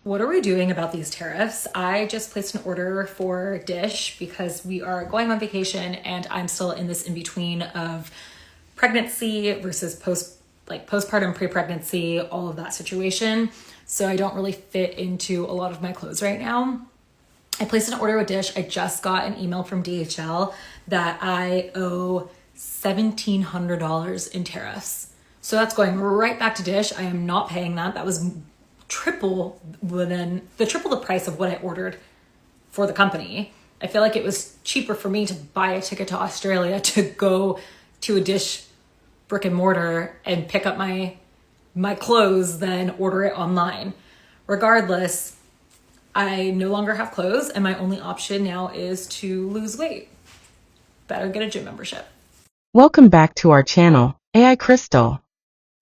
What are we doing about these tariffs? I just placed an order for Dish because we are going on vacation and I'm still in this in between of pregnancy versus postpartum, pre-pregnancy, all of that situation. So I don't really fit into a lot of my clothes right now. I placed an order with Dish. I just got an email from DHL that I owe $1,700 in tariffs. So that's going right back to Dish. I am not paying that. That was triple the price of what I ordered for the company. I feel like it was cheaper for me to buy a ticket to Australia to go to a Dish brick and mortar and pick up my clothes than order it online. Regardless, I no longer have clothes and my only option now is to lose weight. Better get a gym membership. Welcome back to our channel, AI Crystal.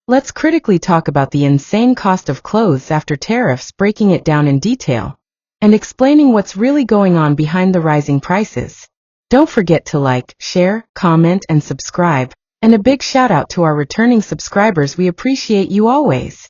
Let's critically talk about the insane cost of clothes after tariffs, breaking it down in detail and explaining what's really going on behind the rising prices. Don't forget to like, share, comment, and subscribe. And a big shout out to our returning subscribers. We appreciate you always.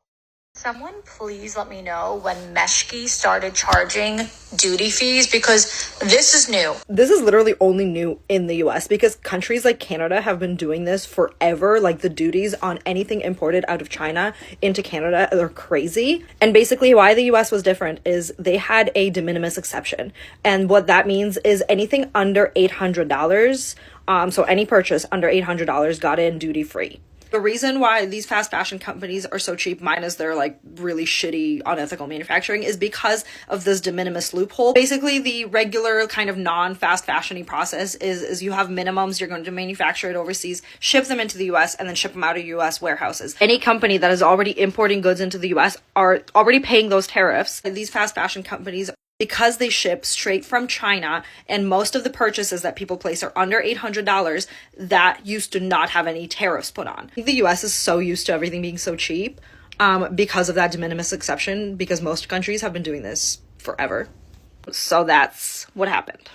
Someone please let me know when Meshki started charging duty fees, because this is new. This is literally only new in the US because countries like Canada have been doing this forever. Like, the duties on anything imported out of China into Canada are crazy. And basically why the US was different is they had a de minimis exception. And what that means is anything under $800, so any purchase under $800 got in duty free. The reason why these fast fashion companies are so cheap, minus their like really shitty, unethical manufacturing, is because of this de minimis loophole. Basically, the regular kind of non-fast fashion-y process is you have minimums, you're going to manufacture it overseas, ship them into the US, and then ship them out of US warehouses. Any company that is already importing goods into the US are already paying those tariffs. These fast fashion companies, because they ship straight from China and most of the purchases that people place are under $800, that used to not have any tariffs put on. I think the US is so used to everything being so cheap because of that de minimis exception, because most countries have been doing this forever. So that's what happened.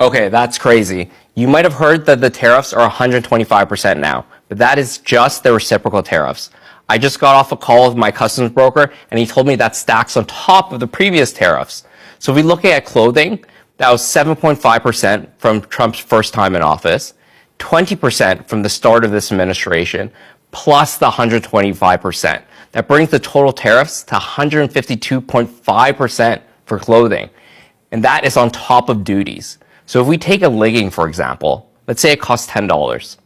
Okay, that's crazy. You might have heard that the tariffs are 125% now, but that is just the reciprocal tariffs. I just got off a call with my customs broker and he told me that stacks on top of the previous tariffs. So if we look at clothing, that was 7.5% from Trump's first time in office, 20% from the start of this administration, plus the 125%. That brings the total tariffs to 152.5% for clothing. And that is on top of duties. So if we take a legging, for example, let's say it costs $10.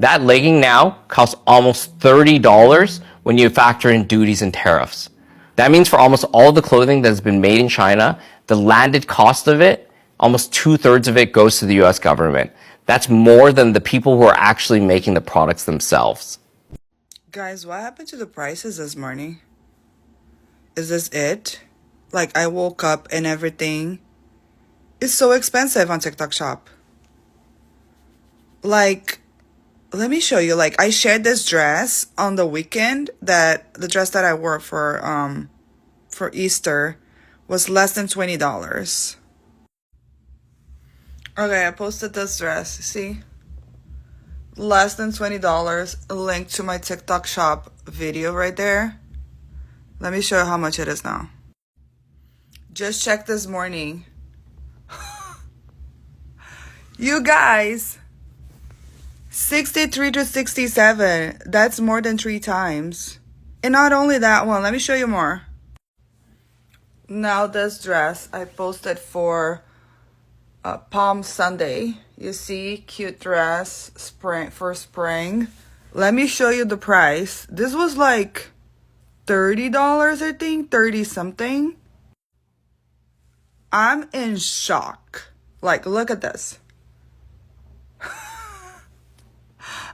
That legging now costs almost $30 when you factor in duties and tariffs. That means for almost all the clothing that has been made in China, the landed cost of it, almost 2/3 of it goes to the US government. That's more than the people who are actually making the products themselves. Guys, what happened to the prices this morning? Is this it? Like, I woke up and everything is so expensive on TikTok Shop. Like, let me show you. Like, I shared this dress on the weekend, that the dress that I wore for Easter was less than $20. Okay, I posted this dress. See? Less than $20. A link to my TikTok Shop video right there. Let me show you how much it is now. Just checked this morning. You guys, 63 to 67. That's more than 3 times. And not only that one, let me show you more. Now this dress I posted for Palm Sunday. You see, cute dress, spring. Let me show you the price. This was like $30, I think, 30 something. I'm in shock. Like, look at this.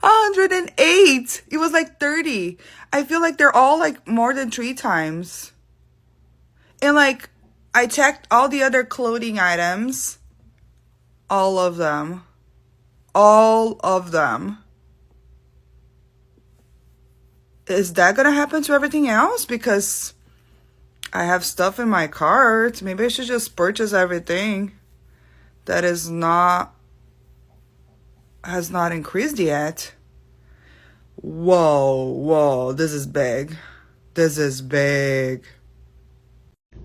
108. It was like 30. I feel like they're all like more than 3 times. And like, I checked all the other clothing items. All of them. Is that gonna happen to everything else? Because I have stuff in my cart. Maybe I should just purchase everything that has not increased yet. Whoa, this is big.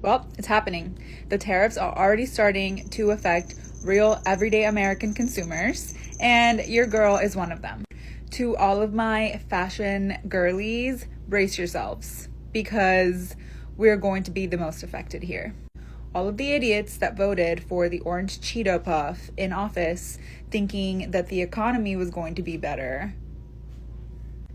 Well, it's happening. The tariffs are already starting to affect real everyday American consumers, and your girl is one of them. To all of my fashion girlies, brace yourselves, because we're going to be the most affected here. All of the idiots that voted for the orange Cheeto Puff in office thinking that the economy was going to be better,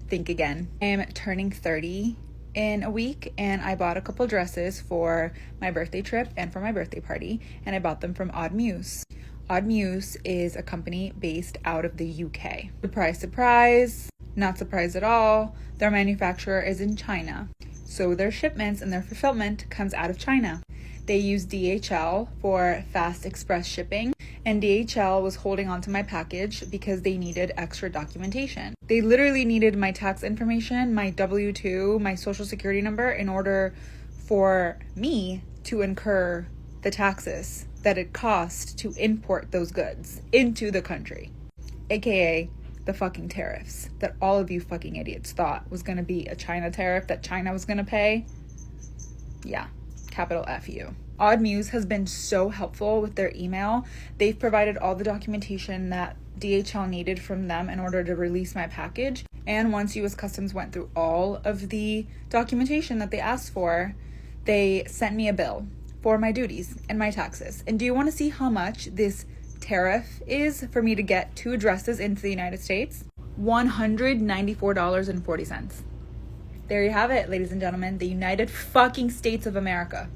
think again. I am turning 30 in a week, and I bought a couple dresses for my birthday trip and for my birthday party, and I bought them from Odd Muse. Odd Muse is a company based out of the UK. Surprise, surprise, not surprised at all, their manufacturer is in China. So their shipments and their fulfillment comes out of China. They use DHL for fast express shipping, and DHL was holding onto my package because they needed extra documentation. They literally needed my tax information, my W-2, my social security number in order for me to incur the taxes that it cost to import those goods into the country, aka the fucking tariffs that all of you fucking idiots thought was going to be a China tariff that China was going to pay. Yeah, capital F you. Odd Muse has been so helpful with their email. They've provided all the documentation that DHL needed from them in order to release my package. And once US Customs went through all of the documentation that they asked for, they sent me a bill for my duties and my taxes. And do you want to see how much this tariff is for me to get 2 dresses into the United States? $194.40. There you have it, ladies and gentlemen, the United fucking States of America.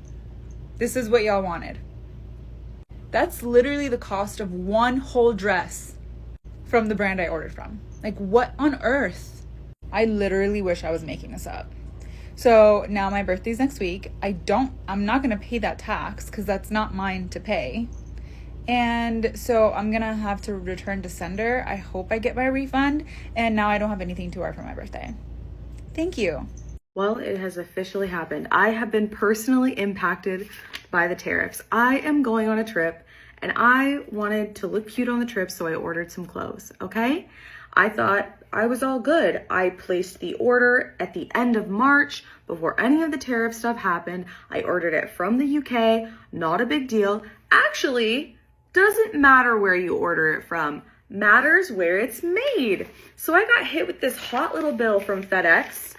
This is what y'all wanted. That's literally the cost of one whole dress from the brand I ordered from. Like, what on earth? I literally wish I was making this up. So now my birthday's next week. I'm not gonna pay that tax because that's not mine to pay. And so I'm gonna have to return to sender. I hope I get my refund. And now I don't have anything to wear for my birthday. Thank you. Well, it has officially happened. I have been personally impacted by the tariffs. I am going on a trip and I wanted to look cute on the trip, so I ordered some clothes, okay? I thought I was all good. I placed the order at the end of March before any of the tariff stuff happened. I ordered it from the UK, not a big deal. Actually, doesn't matter where you order it from, matters where it's made. So I got hit with this hot little bill from FedEx,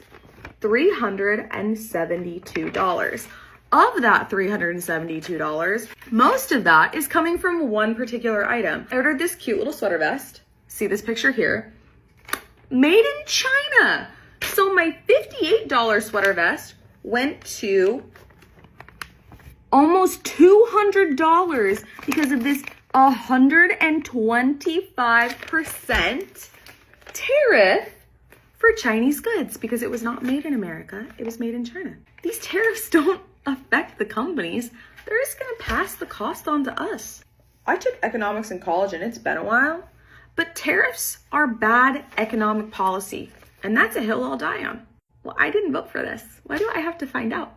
$372. Of that $372, most of that is coming from one particular item. I ordered this cute little sweater vest. See this picture here? Made in China. So my $58 sweater vest went to almost $200 because of this 125% tariff for Chinese goods, because it was not made in America, it was made in China. These tariffs don't affect the companies. They're just gonna pass the cost on to us. I took economics in college and it's been a while, but tariffs are bad economic policy, and that's a hill I'll die on. Well, I didn't vote for this. Why do I have to find out?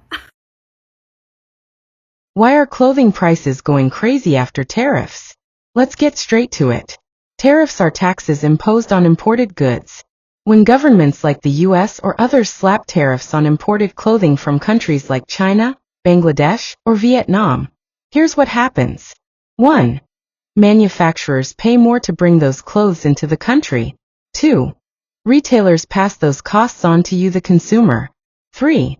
Why are clothing prices going crazy after tariffs? Let's get straight to it. Tariffs are taxes imposed on imported goods. When governments like the US or others slap tariffs on imported clothing from countries like China, Bangladesh, or Vietnam, here's what happens. 1. Manufacturers pay more to bring those clothes into the country. 2. Retailers pass those costs on to you, the consumer. 3.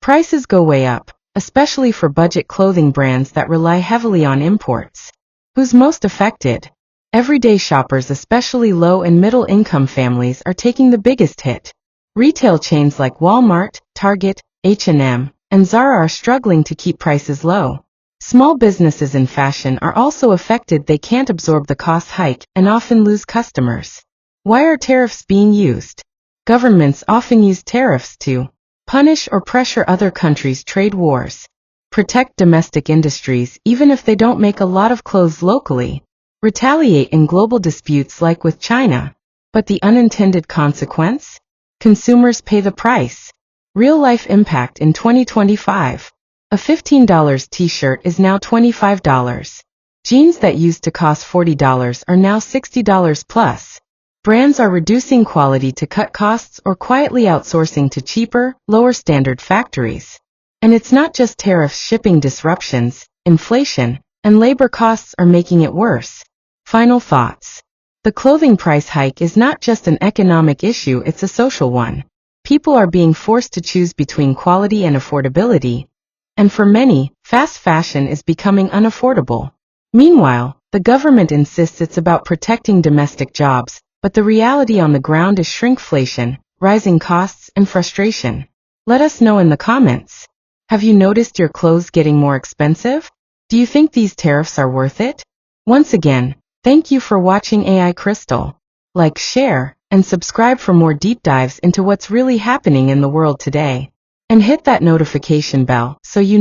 Prices go way up, especially for budget clothing brands that rely heavily on imports. Who's most affected? Everyday shoppers, especially low and middle income families, are taking the biggest hit. Retail chains like Walmart, Target, H&M, and Zara are struggling to keep prices low. Small businesses in fashion are also affected. They can't absorb the cost hike and often lose customers. Why are tariffs being used? Governments often use tariffs to punish or pressure other countries' trade wars, protect domestic industries even if they don't make a lot of clothes locally, retaliate in global disputes like with China. But the unintended consequence? Consumers pay the price. Real-life impact in 2025. A $15 t-shirt is now $25. Jeans that used to cost $40 are now $60 plus. Brands are reducing quality to cut costs or quietly outsourcing to cheaper, lower standard factories. And it's not just tariffs, shipping disruptions, inflation, and labor costs are making it worse. Final thoughts. The clothing price hike is not just an economic issue, it's a social one. People are being forced to choose between quality and affordability, and for many, fast fashion is becoming unaffordable. Meanwhile, the government insists it's about protecting domestic jobs, but the reality on the ground is shrinkflation, rising costs, and frustration. Let us know in the comments. Have you noticed your clothes getting more expensive? Do you think these tariffs are worth it? Once again, thank you for watching AI Crystal. Like, share, and subscribe for more deep dives into what's really happening in the world today. And hit that notification bell so you